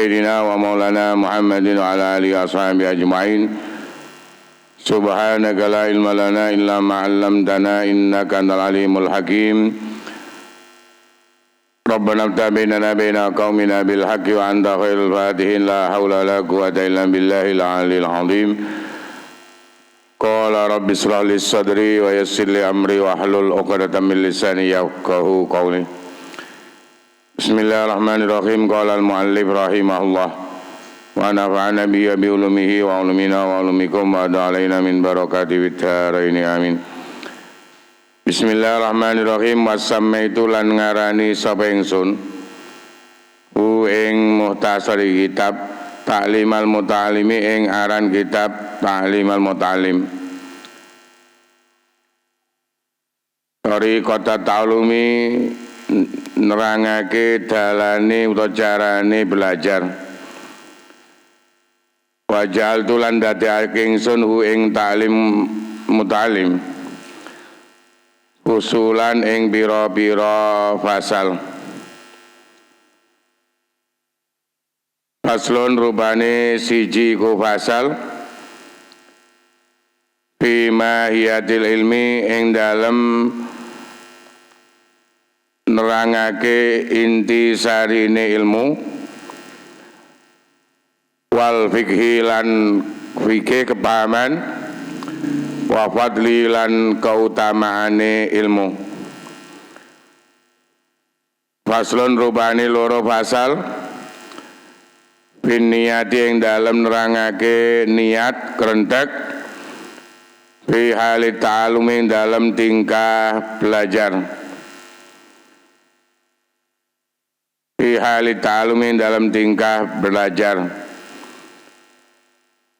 Sayyidina wa maulana Muhammadin wa ala alihi wa sahbihi ajma'in. Subhanaka la ilma lana illa ma 'allamtana innaka antal alimul hakim. Rabbana iftah bainana baina qaumina bil haqqi wa anta khairul fatihin. La haula la quwwata illa billahil aliyyil azim. Qala rabbi shrah li sadri wa yassir li amri wa hlul 'uqdatam min lisani yafqahu qawli. Bismillahirrahmanirrahim. Qala al-muallif rahimahullah wa nafa'ana bi ulumihi wa ulumina wa ulumikum wa alaina min barakati witaraini amin. Bismillahirrahmanirrahim. Wasammaitu lan ngarani sapa ingsun ing muhtasari kitab Ta'limal Muta'allimi ing aran kitab Ta'limal Muta'allim. Dari kota ta'lumi nerangake dalane utawa carane belajar. Wajal tulan dadekake ingsun ing ta'lim muta'allim usulan ing pira-pira fasal. Faslun rubane siji ku fasal fi mahiyatil ilmi ing dalem nerangake inti sarine ilmu wal fikhi lan fikih kepahaman wa fadli lan keutamaane ilmu. Faslun rubani loro fasal bin niyati ing dalem nerangake niat kerentek fi halit ta'alumi ing dalem tingkah belajar. Fi halit ta'alumi dalam tingkah belajar.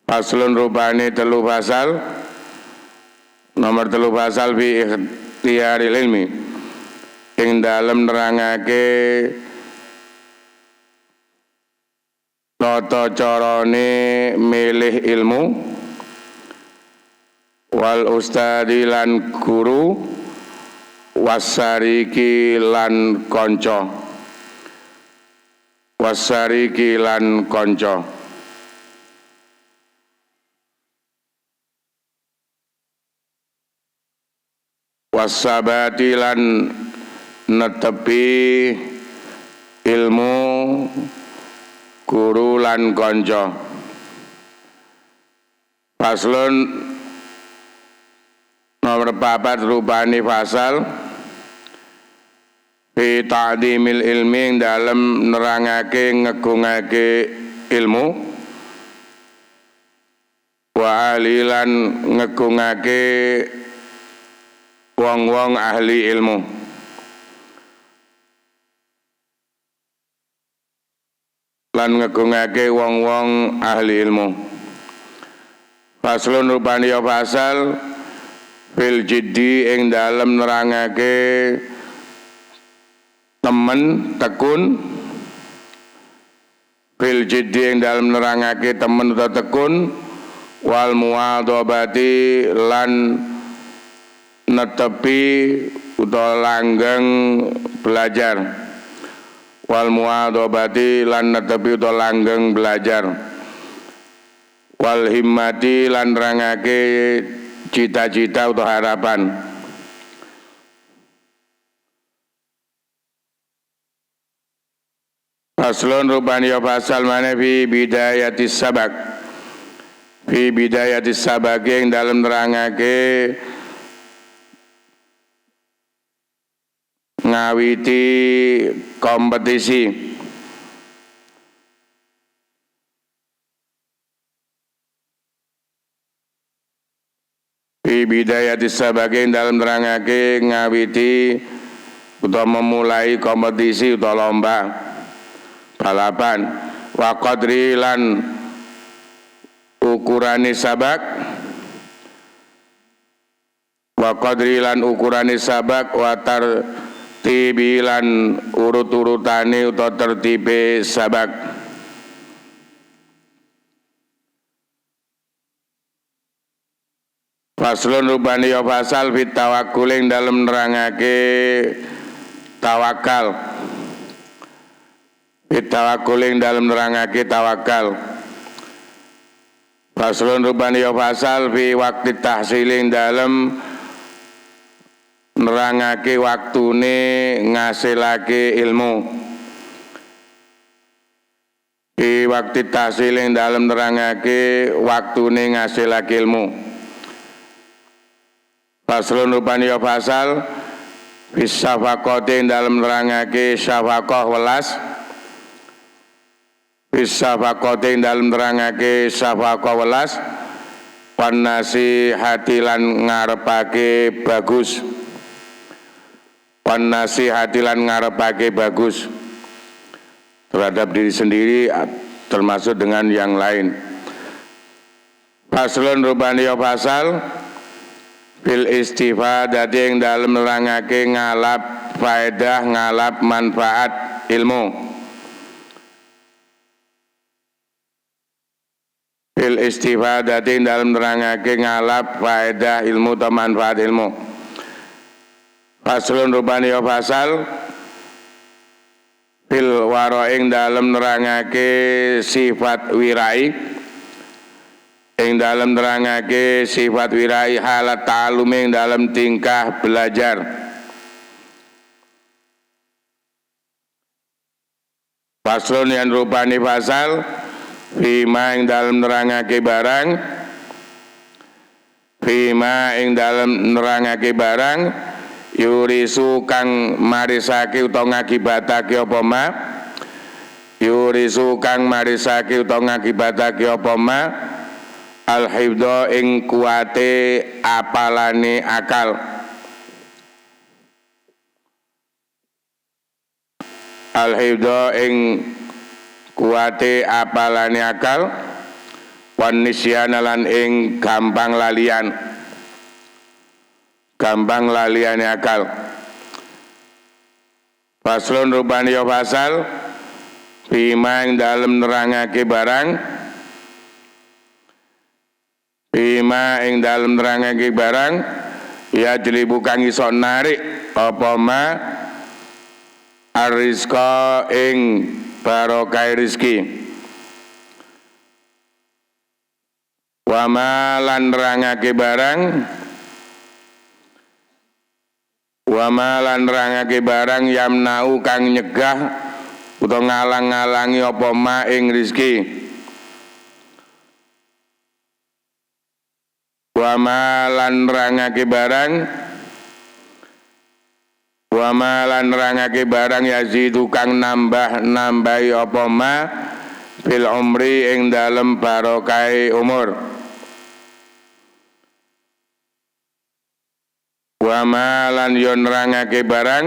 Faslun rubani telu fasal. Nomor telu fasal fi ikhtiyaril ilmi ing dalam nerangake tata carane milih ilmu wal ustadi lan guru wasariki lan konco. Wasariki lan konco. Wasabati lan netepi ilmu guru lan konco. Faslun nomor 4 rubani fasal fi ta'dimil ilmi dalam nerangake ngegungake ilmu wa alilan ngegungake wong-wong ahli ilmu. Lan ngegungake wong-wong ahli ilmu. Faslun rubani fasal fil jiddi ing dalam nerangake temen tekun fil jiddi ing dalam nerangake temen utawa tekun wal muwadhabati lan netepi utawa langgeng belajar. Wal muwadhabati lan netepi utawa langgeng belajar. Wal himmati lan nerangake cita-cita utawa harapan. Faslun rubani fasal mana fi bidayatis sabak. Fi bidayatis sabak yang dalam nerangake ngawiti kompetisi. Fi bidayatis sabak yang dalam nerangake ngawiti utawa memulai kompetisi utawa lomba balapan. Wa qadri lan ukurane sabak. Wa qadri lan ukurane sabak wa tartibi lan urut-urutane utawa tertibe sabak. Faslun rubani ya fasal fit tawakkul ing dalem nerangake tawakal. Tawakkul ing dalem nerangake tawakal. Faslun rubani ya fasal fi waktu tahsiling dalem nerangake waktune ngasilake ilmu. Fi waktu tahsiling dalem nerangake waktune ngasilake ilmu. Faslun rubani ya fasal fi syafaqati dalem nerangake syafaqah welas. Syafaqati dalem nerangake syafaqah welas wan nasihati lan ngarepake bagus wan nasihati lan ngarepake bagus terhadap diri sendiri termasuk dengan yang lain. Faslun rubani ya fasal fil istifadati ing dalem nerangake ngalap faedah ngalap manfaat ilmu. Fil istifadati dalam nerangake ngalap faedah ilmu atau manfaat ilmu. Faslun rubani ya fasal fil waro'ing dalam nerangake sifat wirai ing dalam nerangake sifat wirai halat ta'alum ing dalam tingkah belajar. Faslun yang rubani fasal Fima ing dalem nerangake barang Fima ing dalem nerangake barang yurisu kang marisake utawa ngakibatake apa ma yurisu kang marisake utawa ngakibatake apa ma al-hifdha ing kuwate apalane akal al-hifdha ing kuwate apalane akal wan nisyana lan ing gampang laliane akal. Faslun rubani ya fasal bima ing dalem nerangake barang bima ing dalem nerangake barang ya jlibu kang iso narik apa ma arizqa ing barokah rizki wa ma lan nerangake barang wa ma lan nerangake barang yamnau kang nyegah utawa ngalang-ngalangi apa ma ing rizki wa ma lan nerangake barang wa ma lan nerangake barang yazidu kang nambahi apa ma fil umri ing dalem barokah umur wa ma lan yo nerangake barang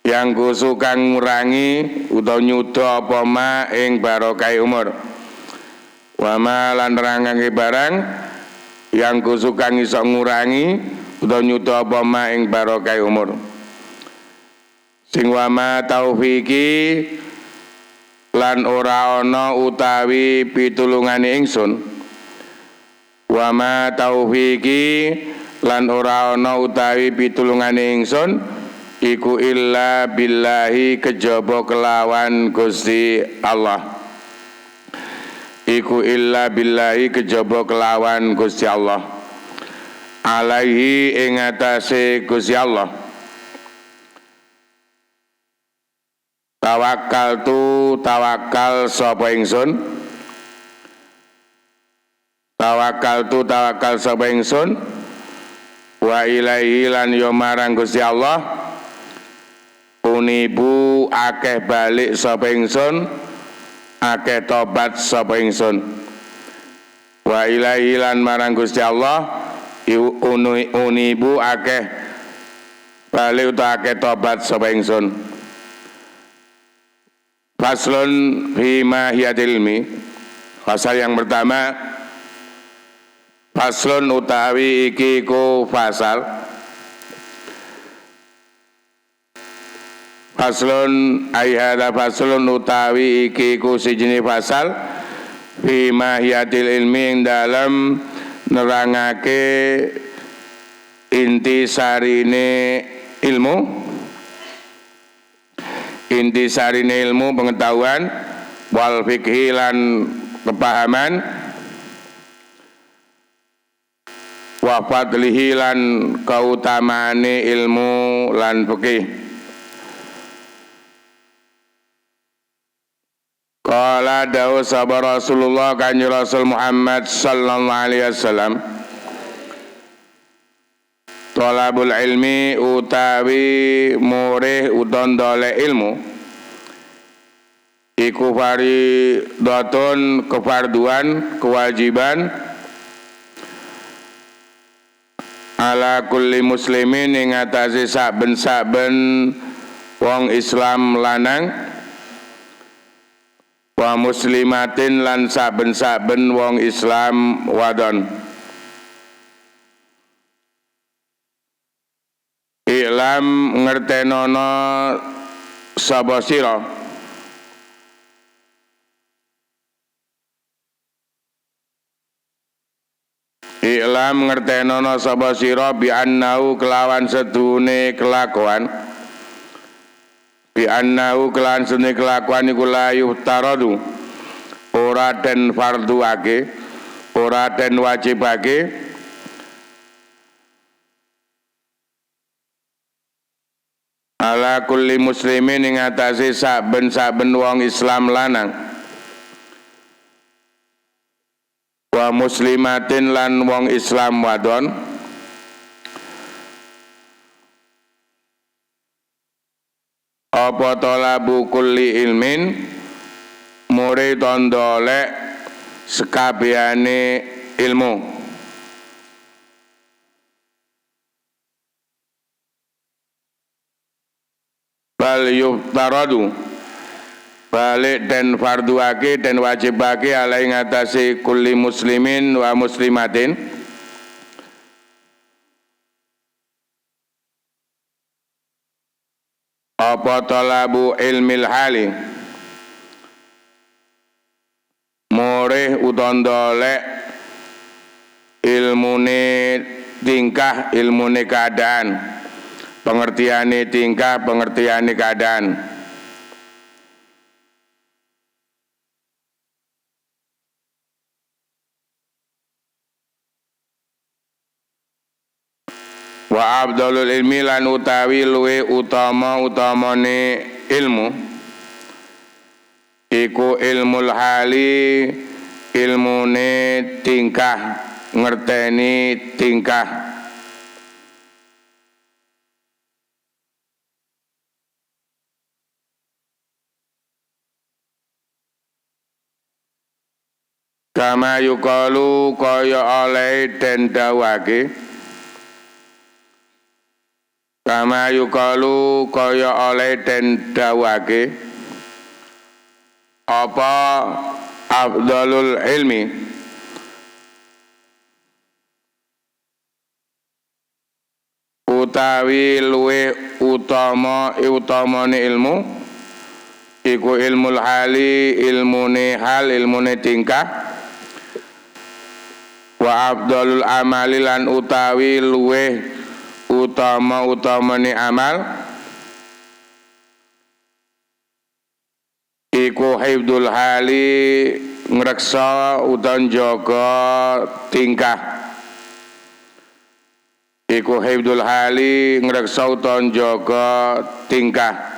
yang kusu kang ngurangi utawa nyuda apa ma ing barokah umur wa ma lan nerangake barang yang kusu kang iso ngurangi utawa nyuda apa ma ing barokah umur sing wa ma taufiki lan ora ana utawi pitulungane ingsun wa ma taufiki lan ora ana utawi pitulungane ingsun iku illa billahi kejaba kelawan Gusti Allah iku illa billahi kejaba kelawan Gusti Allah alaihi ing atase Gusti Allah tawakal sapa ingsun tawakal sapa ingsun wa ilaihi lan yo marang Gusti Allah unibu akeh balik sapa ingsun akeh tobat sapa ingsun wa ilaihi lan marang Gusti Allah unibu akeh balik utawa akeh tobat sapa ingsun. Faslun fi mahiyatil ilmi. Fasal yang pertama faslun utawi iki ku fasal faslun ayhada faslun utawi iki ku sijine fasal fi mahiyatil ilmi ing dalam nerangake inti sarine ilmu intisarine ilmu pengetahuan, wal fikhi lan kepahaman, wa fadlihi lan kautamane ilmu lan fikih. Qala dawu sabar Rasulullah kanjeng Rasul Muhammad sallallahu alaihi wasallam, thalabul ilmi utawi murih uton dole ilmu iku fardhatun kefarduan kewajiban ala kulli muslimin ing atase saben-saben wong Islam lanang, wa muslimatin lan saben-saben wong Islam wadon. Iklam ngertenono sapa sira Iklam ngertenono sapa sira bi annahu kelawan sedune kelakuan, bi annahu kelawan sedune kelakuan iku la yuhtaradu ora den fardhuake, ora den wajibake ala kulli muslimin ing atase saben-saben wong Islam lanang, wa muslimatin lan wong Islam wadon, apa talabu kulli ilmin muri tondolek sekabehane ilmu. Bal yuftaradu balik dan farduake dan wajibake ala ing atase kulli muslimin wa muslimatin apa talabu ilmil hali murih utondolek ilmune tingkah, ilmune keadaan, pengertiane tingkah, pengertiane keadaan. Wa abdalul ilmi lan utawi luwe utamane ilmu iku ilmul hali, ilmune tingkah, ngerteni tingkah. Kama yukalu kaya oleh den dawake, kama yukalu kaya oleh den dawake apa afdalul ilmi utawi luwe utamane ilmu iku ilmul hali, ilmune hal, ilmune tingkah, wa afdalul amali lan utawi luwe utamane amal iku hifdzul hali, ngreksa utawa njaga tingkah, iku hifdzul hali, ngreksa utawa njaga tingkah.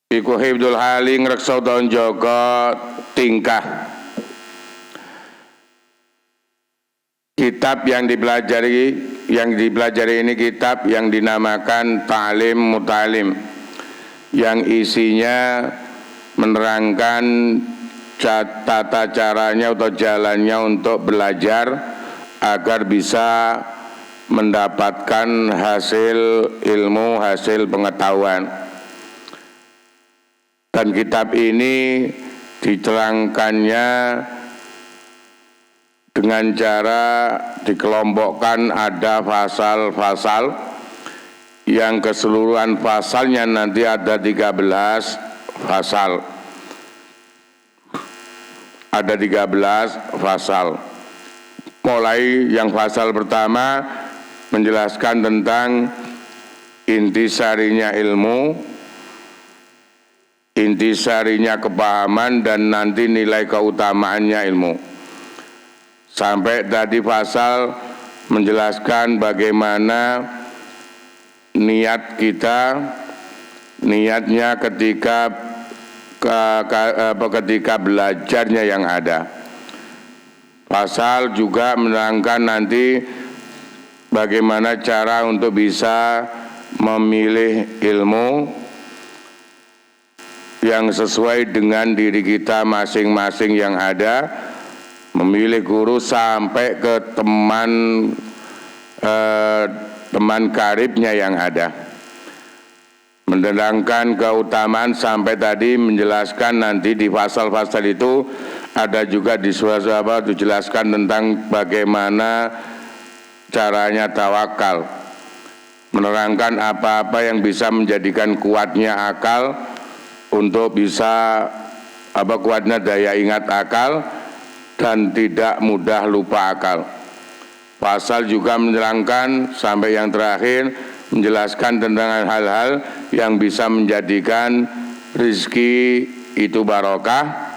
Iku hifdzul hali, ngreksa utawa njaga tingkah. Kitab yang dipelajari ini kitab yang dinamakan Ta'lim Muta'alim, yang isinya menerangkan tata caranya atau jalannya untuk belajar agar bisa mendapatkan hasil ilmu, hasil pengetahuan. Dan kitab ini diterangkannya dengan cara dikelompokkan ada pasal-pasal yang keseluruhan pasalnya nanti ada 13 pasal. Ada 13 pasal. Mulai yang pasal pertama menjelaskan tentang intisarinya ilmu, intisarinya kepahaman, dan nanti nilai keutamaannya ilmu. Sampai tadi pasal menjelaskan bagaimana niat kita, niatnya ketika belajarnya yang ada. Pasal juga menerangkan nanti bagaimana cara untuk bisa memilih ilmu yang sesuai dengan diri kita masing-masing yang ada, memilih guru sampai ke teman karibnya yang ada, menerangkan keutamaan sampai tadi menjelaskan nanti di pasal-pasal itu ada juga dijelaskan tentang bagaimana caranya tawakal, menerangkan apa-apa yang bisa menjadikan kuatnya akal untuk bisa kuatnya daya ingat akal dan tidak mudah lupa akal. Pasal juga menerangkan sampai yang terakhir menjelaskan tentang hal-hal yang bisa menjadikan rizki itu barokah,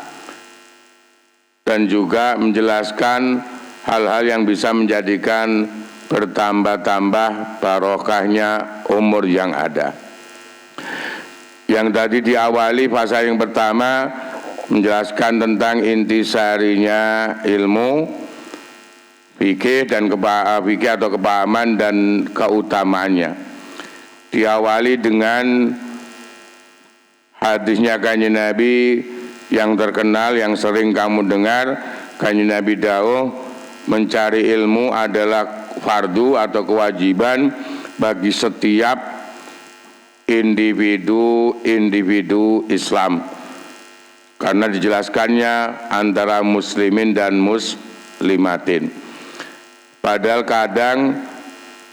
dan juga menjelaskan hal-hal yang bisa menjadikan bertambah-tambah barokahnya umur yang ada. Yang tadi diawali pasal yang pertama menjelaskan tentang intisarinya ilmu, fikih dan fikih atau kepahaman dan keutamaannya. Diawali dengan hadisnya Kanjeng Nabi yang terkenal, yang sering kamu dengar. Kanjeng Nabi dawuh, mencari ilmu adalah fardu atau kewajiban bagi setiap individu Islam, karena dijelaskannya antara muslimin dan muslimatin. Padahal kadang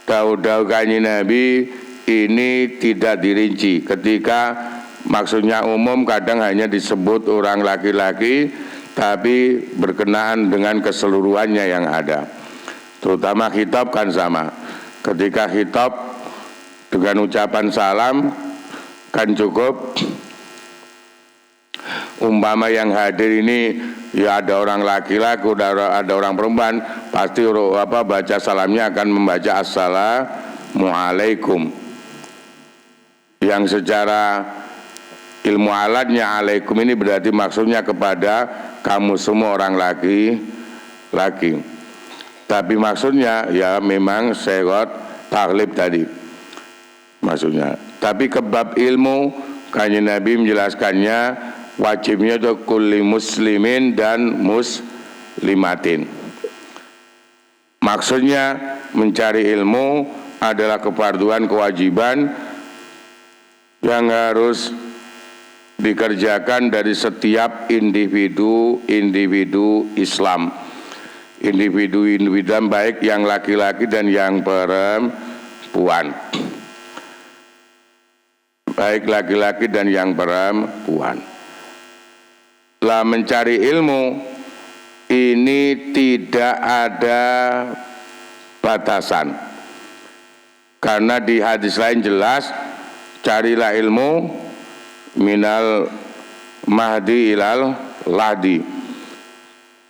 dawuh Kanjeng Nabi ini tidak dirinci, ketika maksudnya umum kadang hanya disebut orang laki-laki, tapi berkenaan dengan keseluruhannya yang ada. Terutama khitab kan sama. Ketika khitab dengan ucapan salam kan cukup, umpama yang hadir ini ya ada orang laki-laki, ada orang perempuan, pasti baca salamnya akan membaca assalamualaikum, yang secara ilmu alatnya alaikum ini berarti maksudnya kepada kamu semua orang laki-laki. Tapi maksudnya ya memang segot taklib tadi maksudnya. Tapi kebab ilmu Kanjeng Nabi menjelaskannya wajibnya itu kulli muslimin dan muslimatin. Maksudnya mencari ilmu adalah kefarduan, kewajiban yang harus dikerjakan dari setiap individu Islam, individu baik yang laki-laki dan yang perempuan, baik laki-laki dan yang perempuan. Lah mencari ilmu ini tidak ada batasan, karena di hadis lain jelas, carilah ilmu minal mahdi ilal lahdi.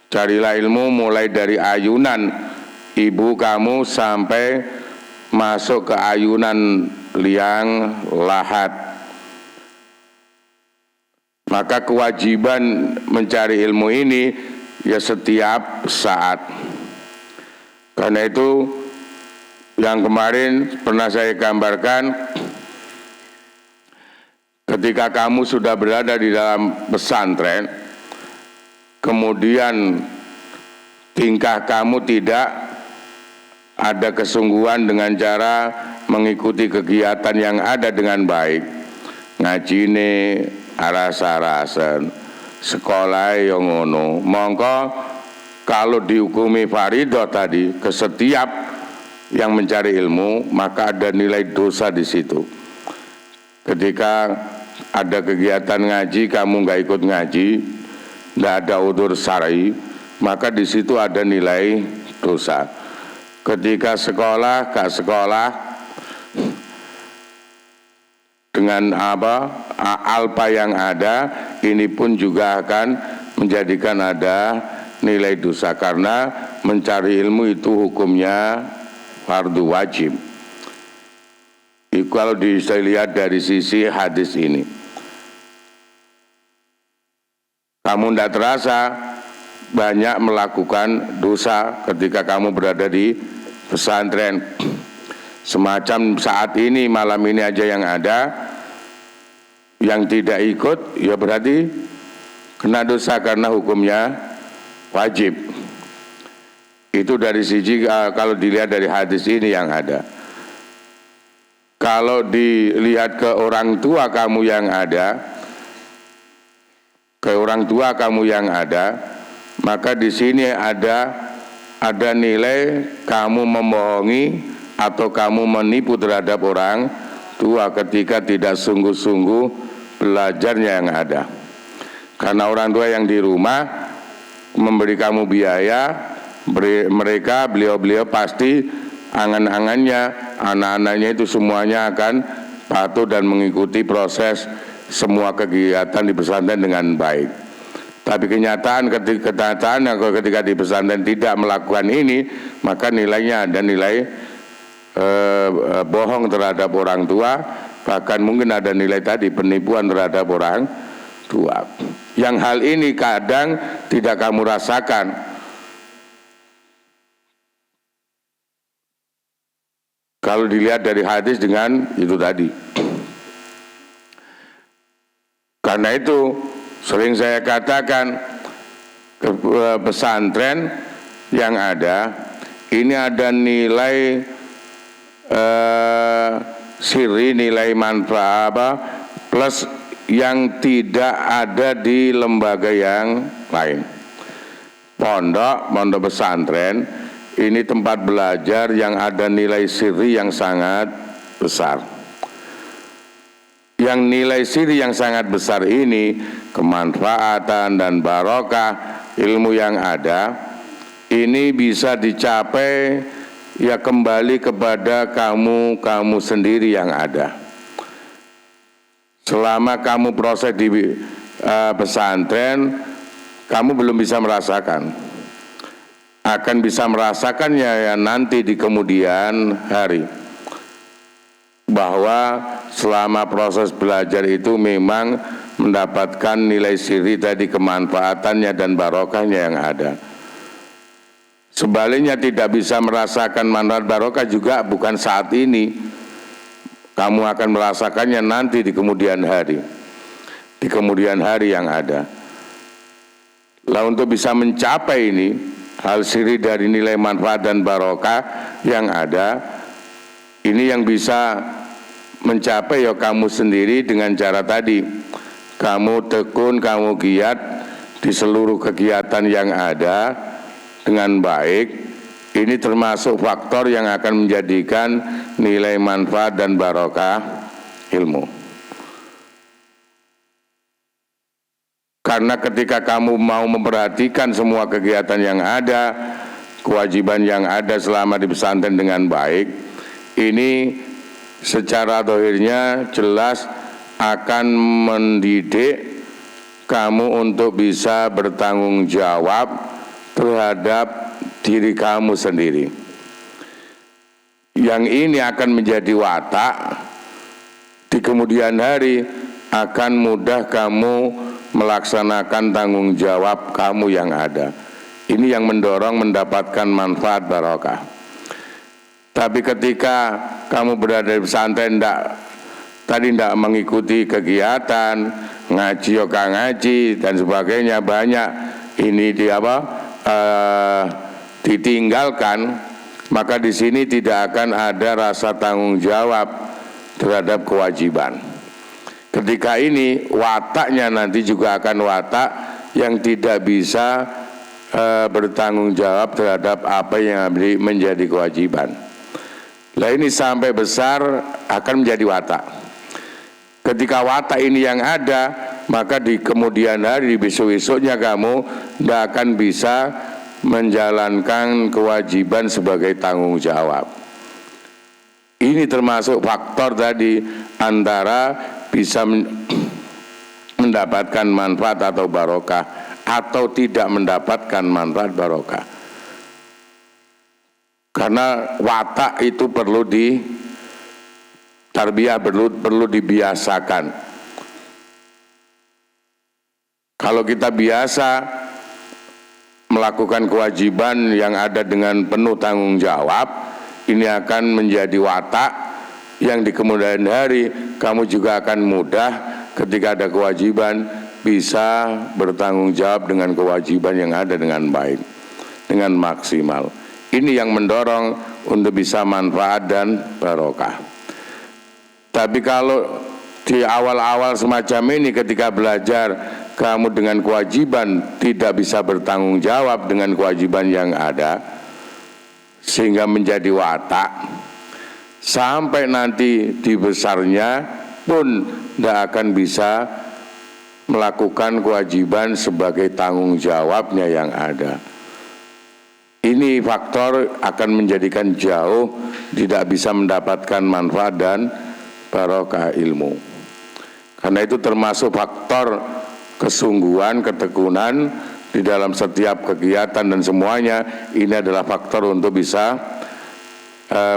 Carilah ilmu mulai dari ayunan ibu kamu sampai masuk ke ayunan liang lahat. Maka kewajiban mencari ilmu ini ya setiap saat. Karena itu yang kemarin pernah saya gambarkan, ketika kamu sudah berada di dalam pesantren, kemudian tingkah kamu tidak ada kesungguhan dengan cara mengikuti kegiatan yang ada dengan baik, ngajine aras-arasan, sekolah yang ngono, mongko kalau dihukumi faridah tadi ke setiap yang mencari ilmu, maka ada nilai dosa di situ. Ketika ada kegiatan ngaji, kamu nggak ikut ngaji, nggak ada udzur syar'i, maka di situ ada nilai dosa. Ketika sekolah, gak sekolah, dengan alpa yang ada, ini pun juga akan menjadikan ada nilai dosa, karena mencari ilmu itu hukumnya fardu wajib. Kalau dilihat dari sisi hadis ini, kamu tidak terasa banyak melakukan dosa ketika kamu berada di pesantren. Semacam saat ini, malam ini aja yang ada, yang tidak ikut ya berarti kena dosa karena hukumnya wajib. Itu dari sisi kalau dilihat dari hadis ini yang ada. Kalau dilihat ke orang tua kamu yang ada, maka di sini ada nilai kamu membohongi atau kamu menipu terhadap orang tua ketika tidak sungguh-sungguh belajarnya yang ada. Karena orang tua yang di rumah memberi kamu biaya, beliau pasti angan-angannya, anak-anaknya itu semuanya akan patuh dan mengikuti proses semua kegiatan di pesantren dengan baik. Tapi kenyataan ketika di pesantren tidak melakukan ini, maka nilainya ada nilai bohong terhadap orang tua, bahkan mungkin ada nilai tadi penipuan terhadap orang tua. Yang hal ini kadang tidak kamu rasakan. Kalau dilihat dari hadis dengan itu tadi. Karena itu sering saya katakan ke pesantren yang ada, ini ada nilai siri, nilai manfaat plus yang tidak ada di lembaga yang lain. Pondok pesantren ini tempat belajar yang ada nilai siri yang sangat besar. Yang nilai siri yang sangat besar ini, kemanfaatan dan barokah ilmu yang ada, ini bisa dicapai ya kembali kepada kamu sendiri yang ada. Selama kamu proses di pesantren, kamu belum bisa merasakan. Akan bisa merasakannya ya nanti di kemudian hari, bahwa selama proses belajar itu memang mendapatkan nilai siri tadi, kemanfaatannya dan barokahnya yang ada. Sebaliknya tidak bisa merasakan manfaat barokah juga bukan saat ini, kamu akan merasakannya nanti di kemudian hari, yang ada. Lah untuk bisa mencapai ini, hal siri dari nilai manfaat dan barokah yang ada, ini yang bisa mencapai ya kamu sendiri dengan cara tadi. Kamu tekun, kamu giat di seluruh kegiatan yang ada dengan baik. Ini termasuk faktor yang akan menjadikan nilai manfaat dan barokah ilmu. Karena ketika kamu mau memperhatikan semua kegiatan yang ada, kewajiban yang ada selama di pesantren dengan baik, ini secara zahirnya jelas akan mendidik kamu untuk bisa bertanggung jawab terhadap diri kamu sendiri. Yang ini akan menjadi watak di kemudian hari, akan mudah kamu melaksanakan tanggung jawab kamu yang ada. Ini yang mendorong mendapatkan manfaat barokah. Tapi ketika kamu berada di pesantren tidak mengikuti kegiatan ngaji, ngaji dan sebagainya, banyak ini ditinggalkan, maka di sini tidak akan ada rasa tanggung jawab terhadap kewajiban. Ketika ini wataknya nanti juga akan watak yang tidak bisa bertanggung jawab terhadap apa yang menjadi kewajiban. Lah ini sampai besar akan menjadi watak. Ketika watak ini yang ada, maka di kemudian hari, di besok-besoknya kamu tidak akan bisa menjalankan kewajiban sebagai tanggung jawab. Ini termasuk faktor tadi antara bisa mendapatkan manfaat atau barokah atau tidak mendapatkan manfaat barokah. Karena watak itu perlu tarbiyah, perlu dibiasakan. Kalau kita biasa melakukan kewajiban yang ada dengan penuh tanggung jawab, ini akan menjadi watak yang di kemudian hari kamu juga akan mudah ketika ada kewajiban bisa bertanggung jawab dengan kewajiban yang ada dengan baik, dengan maksimal. Ini yang mendorong untuk bisa manfaat dan barokah. Tapi kalau di awal-awal semacam ini ketika belajar kamu dengan kewajiban tidak bisa bertanggung jawab dengan kewajiban yang ada, sehingga menjadi watak, sampai nanti di besarnya pun tidak akan bisa melakukan kewajiban sebagai tanggung jawabnya yang ada. Ini faktor akan menjadikan jauh tidak bisa mendapatkan manfaat dan barokah ilmu. Karena itu termasuk faktor kesungguhan, ketekunan di dalam setiap kegiatan dan semuanya. Ini adalah faktor untuk bisa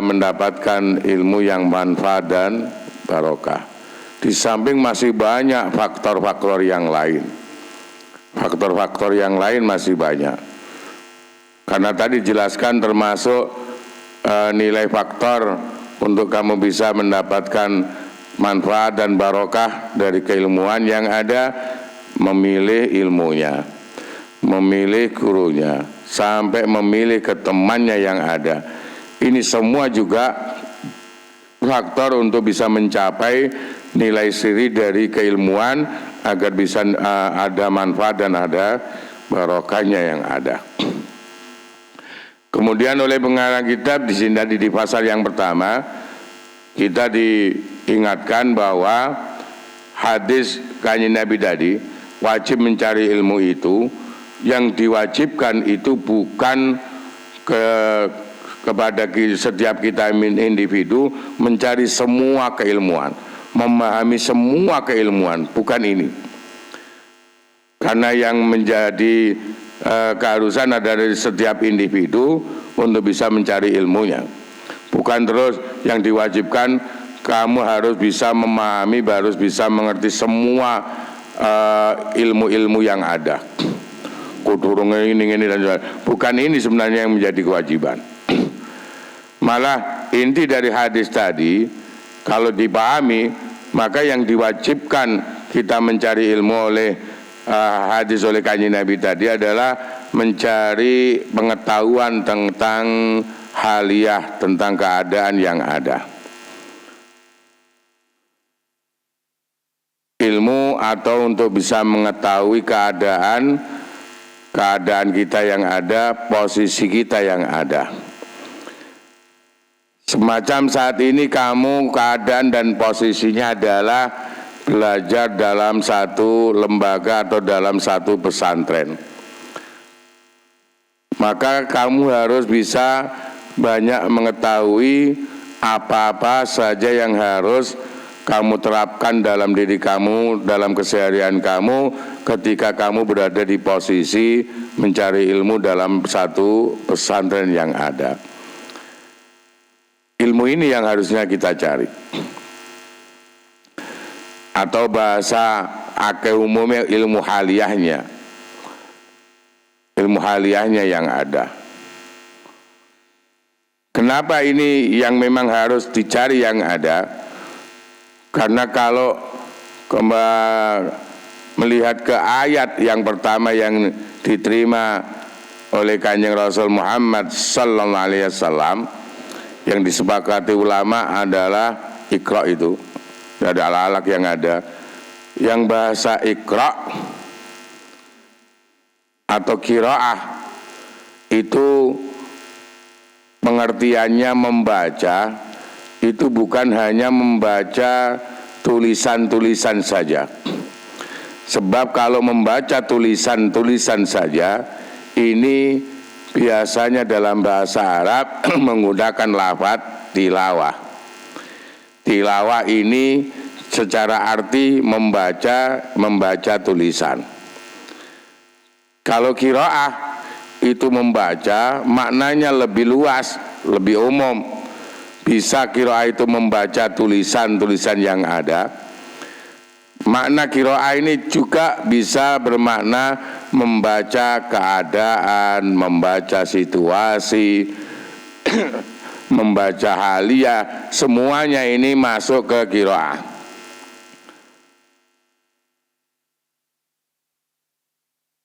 mendapatkan ilmu yang manfaat dan barokah. Di samping masih banyak faktor-faktor yang lain. Faktor-faktor yang lain masih banyak. Karena tadi jelaskan termasuk nilai faktor untuk kamu bisa mendapatkan manfaat dan barokah dari keilmuan yang ada, memilih ilmunya, memilih gurunya, sampai memilih ke temannya yang ada. Ini semua juga faktor untuk bisa mencapai nilai siri dari keilmuan agar bisa ada manfaat dan ada barokahnya yang ada. Kemudian oleh pengarang kitab di sini tadi di pasal yang pertama kita diingatkan bahwa hadis Kanjeng Nabi tadi wajib mencari ilmu itu, yang diwajibkan itu bukan kepada setiap kita individu mencari semua keilmuan, memahami semua keilmuan, bukan ini. Karena yang menjadi keharusan ada dari setiap individu untuk bisa mencari ilmunya. Bukan terus yang diwajibkan kamu harus bisa memahami, harus bisa mengerti semua ilmu-ilmu yang ada. Kudurung ini dan juga. Bukan ini sebenarnya yang menjadi kewajiban. Malah inti dari hadis tadi kalau dipahami, maka yang diwajibkan kita mencari ilmu oleh hadis oleh Kanjeng Nabi tadi adalah mencari pengetahuan tentang haliyah, tentang keadaan yang ada. Ilmu atau untuk bisa mengetahui keadaan kita yang ada, posisi kita yang ada. Semacam saat ini kamu keadaan dan posisinya adalah belajar dalam satu lembaga atau dalam satu pesantren. Maka kamu harus bisa banyak mengetahui apa-apa saja yang harus kamu terapkan dalam diri kamu, dalam keseharian kamu ketika kamu berada di posisi mencari ilmu dalam satu pesantren yang ada. Ilmu ini yang harusnya kita cari. Atau bahasa akeh umumnya ilmu haliyahnya. Ilmu haliyahnya yang ada. Kenapa ini yang memang harus dicari yang ada? Karena kalau melihat ke ayat yang pertama yang diterima oleh Kanjeng Rasul Muhammad sallallahu alaihi wasallam, yang disepakati ulama adalah Iqra itu. Ada alat-alat yang ada. Yang bahasa Iqra atau qiraah itu pengertiannya membaca itu bukan hanya membaca tulisan-tulisan saja. Sebab kalau membaca tulisan-tulisan saja, ini biasanya dalam bahasa Arab menggunakan lafaz tilawah. Tilawah ini secara arti membaca tulisan. Kalau qiraah itu membaca, maknanya lebih luas, lebih umum. Bisa qiraah itu membaca tulisan-tulisan yang ada. Makna qiraah ini juga bisa bermakna membaca keadaan, membaca situasi, membaca halia, semuanya ini masuk ke qiraah.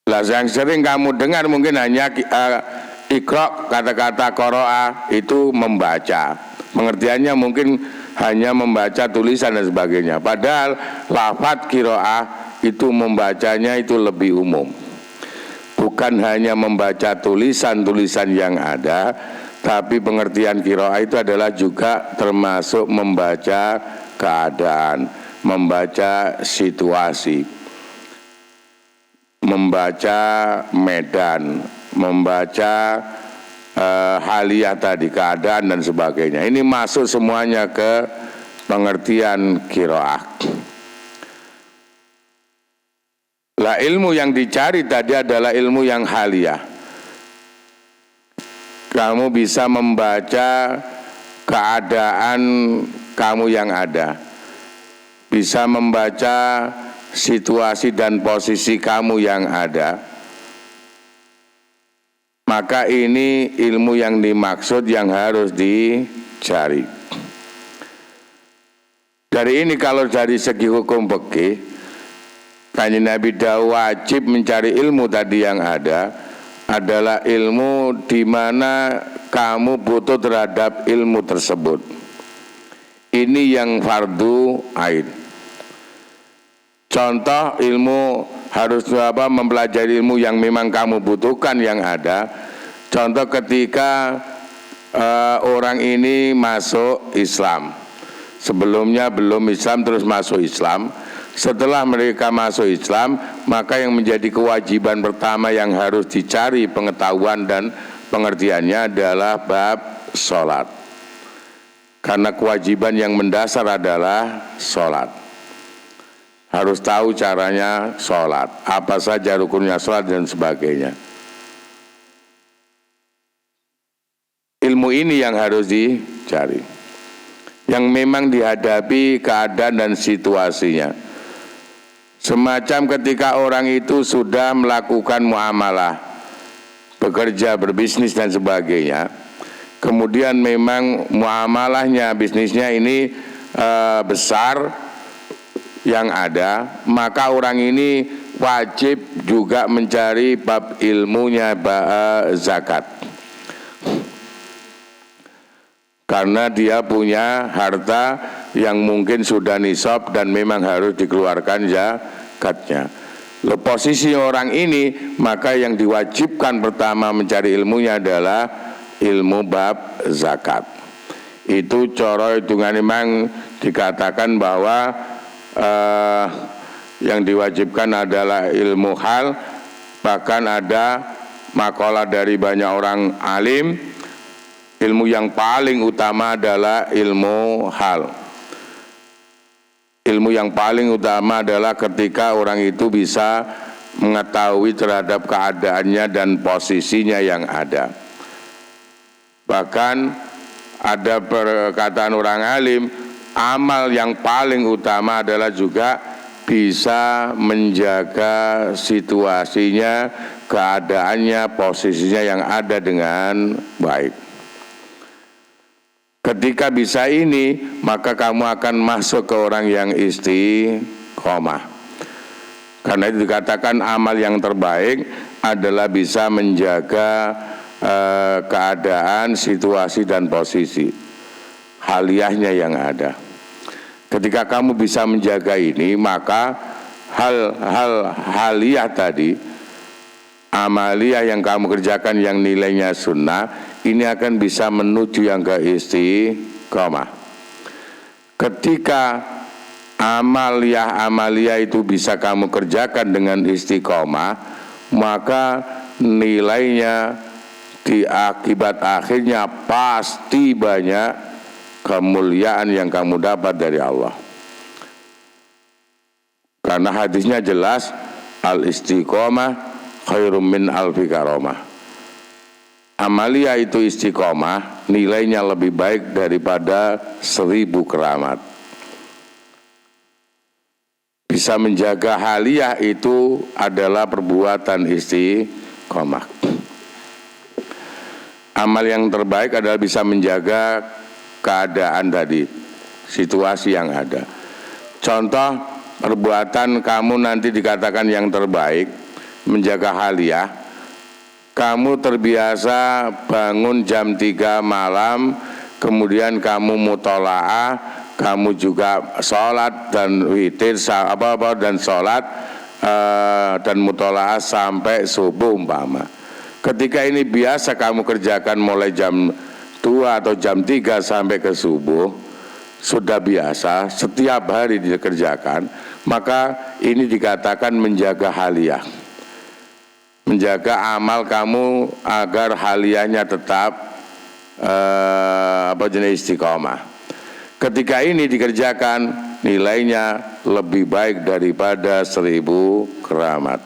Lah yang sering kamu dengar mungkin hanya iqra, kata-kata qara'a itu membaca. Pengertiannya mungkin hanya membaca tulisan dan sebagainya. Padahal lafaz qiraah itu membacanya itu lebih umum. Bukan hanya membaca tulisan-tulisan yang ada, tapi pengertian qiraah itu adalah juga termasuk membaca keadaan, membaca situasi, membaca medan, membaca halia tadi, keadaan dan sebagainya. Ini masuk semuanya ke pengertian qiraah. Lah ilmu yang dicari tadi adalah ilmu yang halia. Kamu bisa membaca keadaan kamu yang ada, bisa membaca situasi dan posisi kamu yang ada. Maka ini ilmu yang dimaksud yang harus dicari. Dari ini kalau dari segi hukum fikih, Kanjeng Nabi dawuh wajib mencari ilmu tadi yang ada adalah ilmu di mana kamu butuh terhadap ilmu tersebut. Ini yang fardu ain. Contoh ilmu harus mempelajari ilmu yang memang kamu butuhkan yang ada. Contoh ketika orang ini masuk Islam, sebelumnya belum Islam terus masuk Islam. Setelah mereka masuk Islam, maka yang menjadi kewajiban pertama yang harus dicari pengetahuan dan pengertiannya adalah bab sholat. Karena kewajiban yang mendasar adalah sholat. Harus tahu caranya sholat, apa saja rukunnya sholat dan sebagainya. Ilmu ini yang harus dicari, yang memang dihadapi keadaan dan situasinya. Semacam ketika orang itu sudah melakukan muamalah, bekerja, berbisnis dan sebagainya, kemudian memang muamalahnya, bisnisnya ini besar yang ada, maka orang ini wajib juga mencari bab ilmunya zakat. Karena dia punya harta yang mungkin sudah nisab dan memang harus dikeluarkan zakatnya. Posisi orang ini, maka yang diwajibkan pertama mencari ilmunya adalah ilmu bab zakat. Itu cara hitungan memang dikatakan bahwa yang diwajibkan adalah ilmu hal. Bahkan ada makalah dari banyak orang alim, ilmu yang paling utama adalah ilmu hal. Ilmu yang paling utama adalah ketika orang itu bisa mengetahui terhadap keadaannya dan posisinya yang ada. Bahkan ada perkataan orang alim, amal yang paling utama adalah juga bisa menjaga situasinya, keadaannya, posisinya yang ada dengan baik. Ketika bisa ini, maka kamu akan masuk ke orang yang istiqomah. Karena itu dikatakan amal yang terbaik adalah bisa menjaga keadaan, situasi dan posisi, haliyahnya yang ada. Ketika kamu bisa menjaga ini, maka hal-hal haliyah tadi, amaliyah yang kamu kerjakan yang nilainya sunnah, ini akan bisa menuju yang ke istiqomah. Ketika amalia itu bisa kamu kerjakan dengan istiqomah, maka nilainya di akibat akhirnya pasti banyak kemuliaan yang kamu dapat dari Allah. Karena hadisnya jelas, al-istiqomah khairum min alfi karomah. Amalia itu istiqomah, nilainya lebih baik daripada 1000 keramat. Bisa menjaga haliyah itu adalah perbuatan istiqomah. Amal yang terbaik adalah bisa menjaga keadaan tadi, situasi yang ada. Contoh, perbuatan kamu nanti dikatakan yang terbaik, menjaga haliyah. Kamu terbiasa bangun jam 3 malam, kemudian kamu mutola'ah, kamu juga sholat dan witir dan sholat dan mutola'ah sampai subuh umpama. Ketika ini biasa kamu kerjakan mulai jam 2 atau jam 3 sampai ke subuh, sudah biasa setiap hari dikerjakan, maka ini dikatakan menjaga haliyah. Menjaga amal kamu agar haliyahnya tetap istiqomah. Ketika ini dikerjakan, nilainya lebih baik daripada 1000 keramat.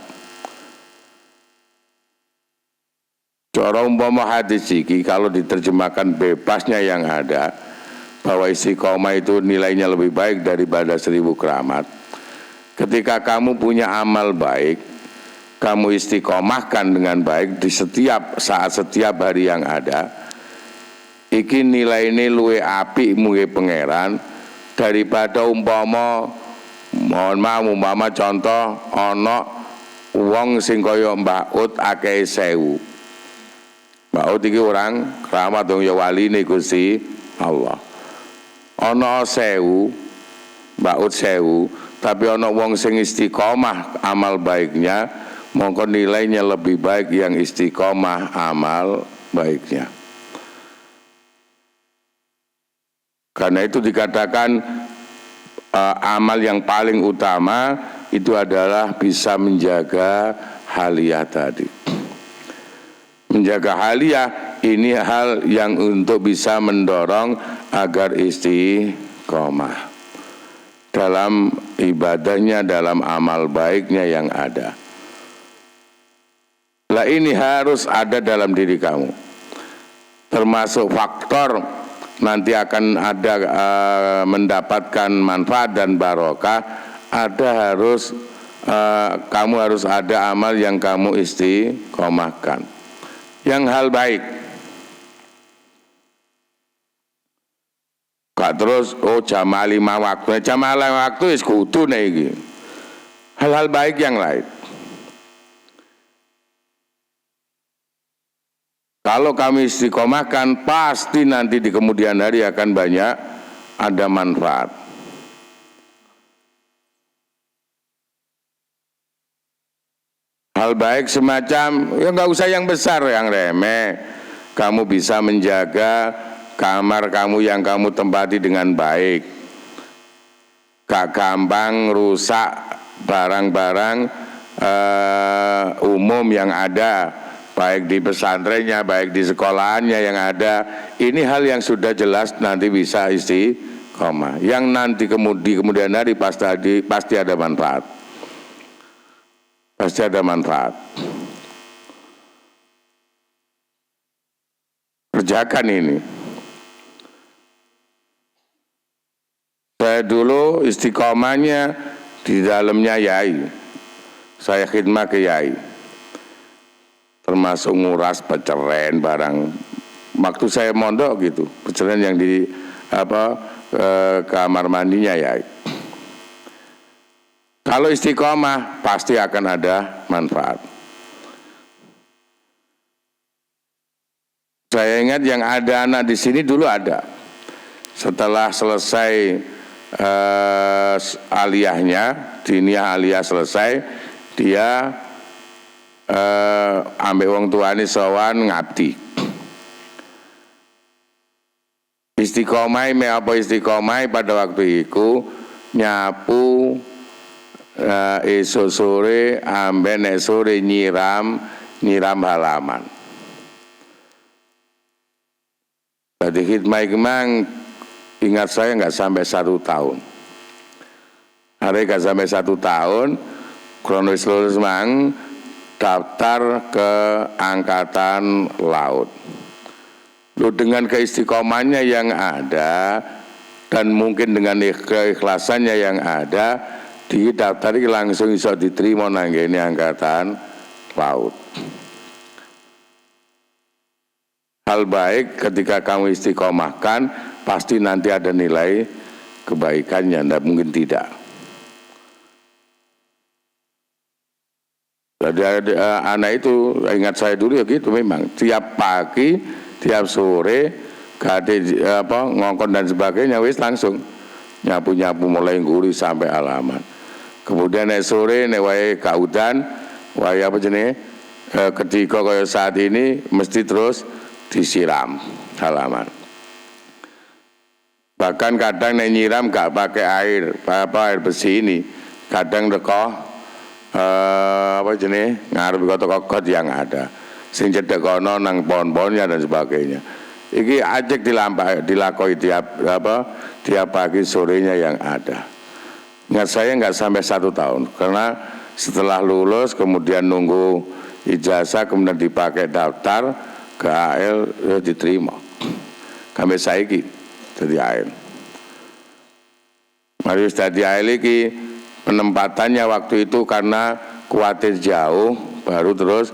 Cara umpama hadis iki kalau diterjemahkan bebasnya yang ada, bahwa istiqomah itu nilainya lebih baik daripada 1000 keramat. Ketika kamu punya amal baik, kamu istiqomahkan dengan baik di setiap saat, setiap hari yang ada, iki nilai ini luwe apik muwe pangeran daripada umpama contoh ana wong sing kaya Mbah Ut akeh 1000. Mbah Ut iki orang keramat dong ya waline Gusti Allah. Ana 1000, Mbah Ut 1000, tapi ana wong sing istiqomah amal baiknya, mongko nilainya lebih baik yang istiqomah amal baiknya. Karena itu dikatakan amal yang paling utama itu adalah bisa menjaga haliyah tadi. Menjaga haliyah ini hal yang untuk bisa mendorong agar istiqomah dalam ibadahnya, dalam amal baiknya yang ada. Lah ini harus ada dalam diri kamu. Termasuk faktor nanti akan ada mendapatkan manfaat dan barokah, kamu harus ada amal yang kamu istiqomahkan. Yang hal baik. Gak terus jamaah 5 waktu. Jamaah 5 waktu wis kudu iki. Hal-hal baik yang lain. Kalau kami istiqomahkan, pasti nanti di kemudian hari akan banyak ada manfaat. Hal baik semacam, ya nggak usah yang besar, yang remeh. Kamu bisa menjaga kamar kamu yang kamu tempati dengan baik. Gak gampang rusak barang-barang umum yang ada, baik di pesantrennya, baik di sekolahannya yang ada. Ini hal yang sudah jelas nanti bisa istiqomah. Yang nanti kemudian hari pasti ada manfaat. Pasti ada manfaat. Kerjakan ini. Saya dulu istiqomahnya di dalamnya yai. Saya khidmat ke yai. Termasuk nguras peceren barang. Waktu saya mondok gitu, peceren yang di kamar mandinya yai. Kalau istiqomah pasti akan ada manfaat. Saya ingat yang ada anak di sini dulu ada. Setelah selesai aliyahnya, diniyah aliyah selesai, dia ambil wong tuane sowan ngabdi. Istiqomah me apa istiqomah pada waktu itu nyapu esok sore amben sore nyiram halaman. Jadi khidmah memang ingat saya nggak sampai 1 tahun. Hari nggak sampai 1 tahun, kronologis lulus mang daftar ke Angkatan Laut. Lu dengan keistiqomahnya yang ada dan mungkin dengan keikhlasannya yang ada, didaftari langsung bisa diterima nanggini Angkatan Laut. Hal baik ketika kamu istiqomahkan pasti nanti ada nilai kebaikannya, tidak mungkin tidak. Jadi anak itu ingat saya dulu ya gitu memang tiap pagi, tiap sore, gade ngongkon dan sebagainya wis langsung nyapu mulai nguri sampai halaman. Kemudian sore wae kaudan, wae apa jenis ketika kayak saat ini mesti terus disiram halaman. Bahkan kadang nyiram gak pakai air besi ini, kadang rekoh apa jenis ngarep kotot yang ada, sing cedek kono nang pohon-pohonnya dan sebagainya. Iki ajek dilakoi tiap pagi sorenya yang ada. Ingat saya nggak sampai 1 tahun, karena setelah lulus kemudian nunggu ijazah kemudian dipakai daftar ke AL diterima. Kami saiki jadi AL. Mari tadi AL iki penempatannya waktu itu karena khawatir jauh, baru terus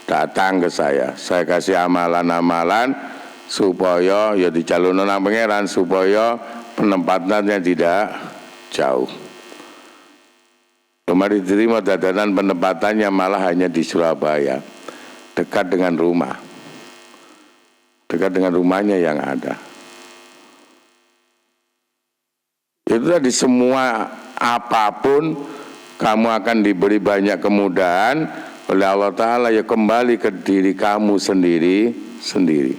datang ke saya. Saya kasih amalan-amalan supaya ya dicalonin nang pangeran supaya penempatannya tidak jauh. Kemarin diterima dadanan penempatannya malah hanya di Surabaya, dekat dengan rumah. Dekat dengan rumahnya yang ada. Itu tadi semua apapun kamu akan diberi banyak kemudahan oleh Allah Ta'ala, ya kembali ke diri kamu sendiri.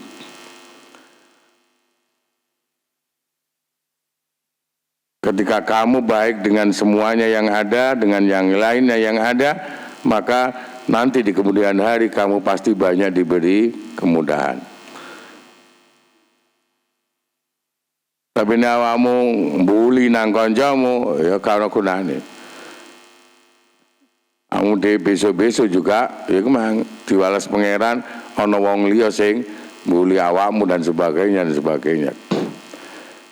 Ketika kamu baik dengan semuanya yang ada, dengan yang lainnya yang ada, maka nanti di kemudian hari kamu pasti banyak diberi kemudahan. Tapi nawamu mbuli nang koncomu ya karo gunane. Kamu de besok-besok juga ya kemang diwales pangeran ana wong liya sing mbuli awakmu dan sebagainya.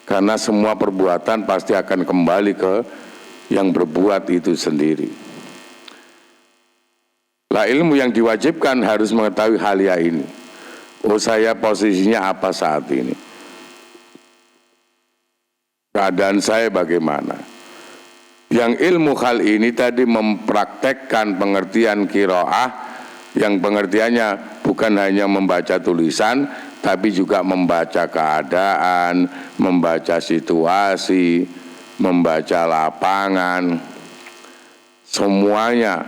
Karena semua perbuatan pasti akan kembali ke yang berbuat itu sendiri. Lah ilmu yang diwajibkan harus mengetahui hal ya ini. Oh, saya posisinya apa saat ini? Keadaan saya bagaimana? Yang ilmu hal ini tadi mempraktekkan pengertian qiraah yang pengertiannya bukan hanya membaca tulisan, tapi juga membaca keadaan, membaca situasi, membaca lapangan, semuanya.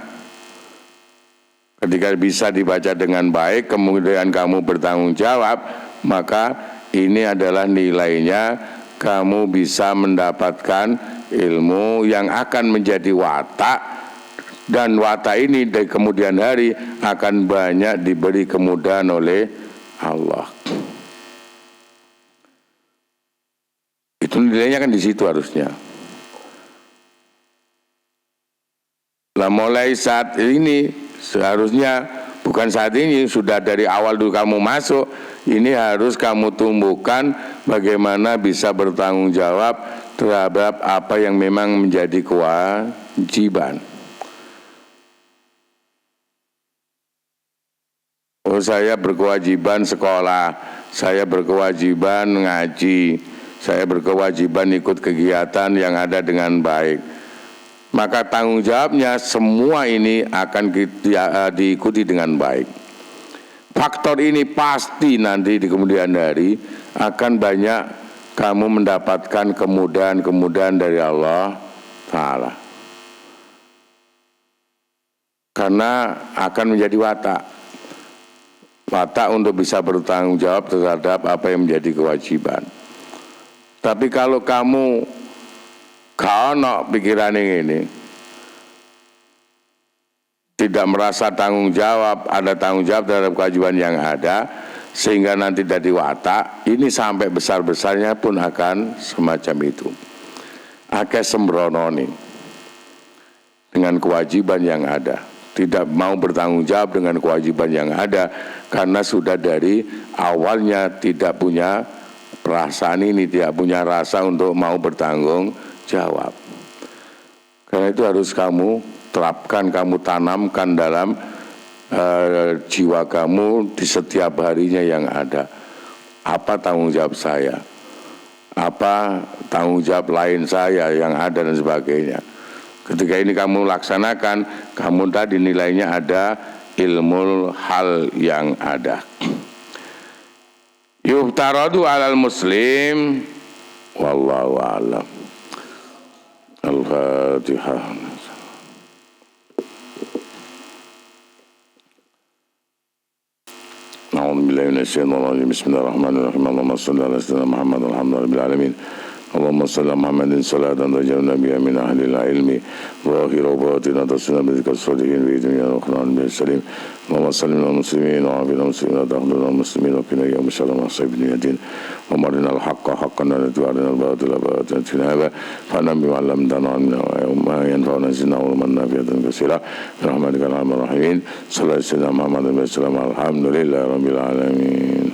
Ketika bisa dibaca dengan baik, kemudian kamu bertanggung jawab, maka ini adalah nilainya. Kamu bisa mendapatkan ilmu yang akan menjadi watak, dan watak ini dari kemudian hari akan banyak diberi kemudahan oleh Allah. Itu nilainya kan di situ harusnya. Nah, mulai saat ini seharusnya bukan saat ini, sudah dari awal dulu kamu masuk, ini harus kamu tumbuhkan bagaimana bisa bertanggung jawab terhadap apa yang memang menjadi kewajiban. Oh, saya berkewajiban sekolah, saya berkewajiban ngaji, saya berkewajiban ikut kegiatan yang ada dengan baik. Maka tanggung jawabnya semua ini akan diikuti dengan baik. Faktor ini pasti nanti di kemudian hari akan banyak kamu mendapatkan kemudahan-kemudahan dari Allah Ta'ala. Karena akan menjadi watak untuk bisa bertanggung jawab terhadap apa yang menjadi kewajiban. Tapi kalau kamu gak ono pikiran ini, tidak merasa tanggung jawab, ada tanggung jawab terhadap kewajiban yang ada, sehingga nanti dari watak, ini sampai besar-besarnya pun akan semacam itu. Akeh sembrononi dengan kewajiban yang ada, tidak mau bertanggung jawab dengan kewajiban yang ada, karena sudah dari awalnya tidak punya perasaan ini, tidak punya rasa untuk mau bertanggung jawab. Karena itu harus kamu terapkan, kamu tanamkan dalam jiwa kamu di setiap harinya yang ada. Apa tanggung jawab saya? Apa tanggung jawab lain saya yang ada dan sebagainya. Ketika ini kamu laksanakan, kamu tadi nilainya ada ilmu hal yang ada. Yuftaradu alal muslim wallahu a'lam. Al-Fatihah. A'udzubillahi minasyaitonir rajim. Bismillahirrahmanirrahim. Allahumma shalli ala sayyidina Muhammad walhamdulillahi alamin. Allahumma salli ala Muhammadin salatan taj'alna biha min ahli al-ilmi zahira wa batina tasna bi dhikri salihin wa dunya wa akhirah bil salim. Allahumma salli ala muslimin wa ala muslimin wa tahdur muslimin wa qina ya musallama sayyidina din wa marina al-haqqa haqqan wa arina al-batila batilan tinaba fa nabi wa lam tanam wa ma yanfa'una zina wa man nafiyatan katsira bi rahmatika ya arhamar rahimin. Sallallahu alaihi wasallam Muhammadin wa sallam alhamdulillahi rabbil alamin.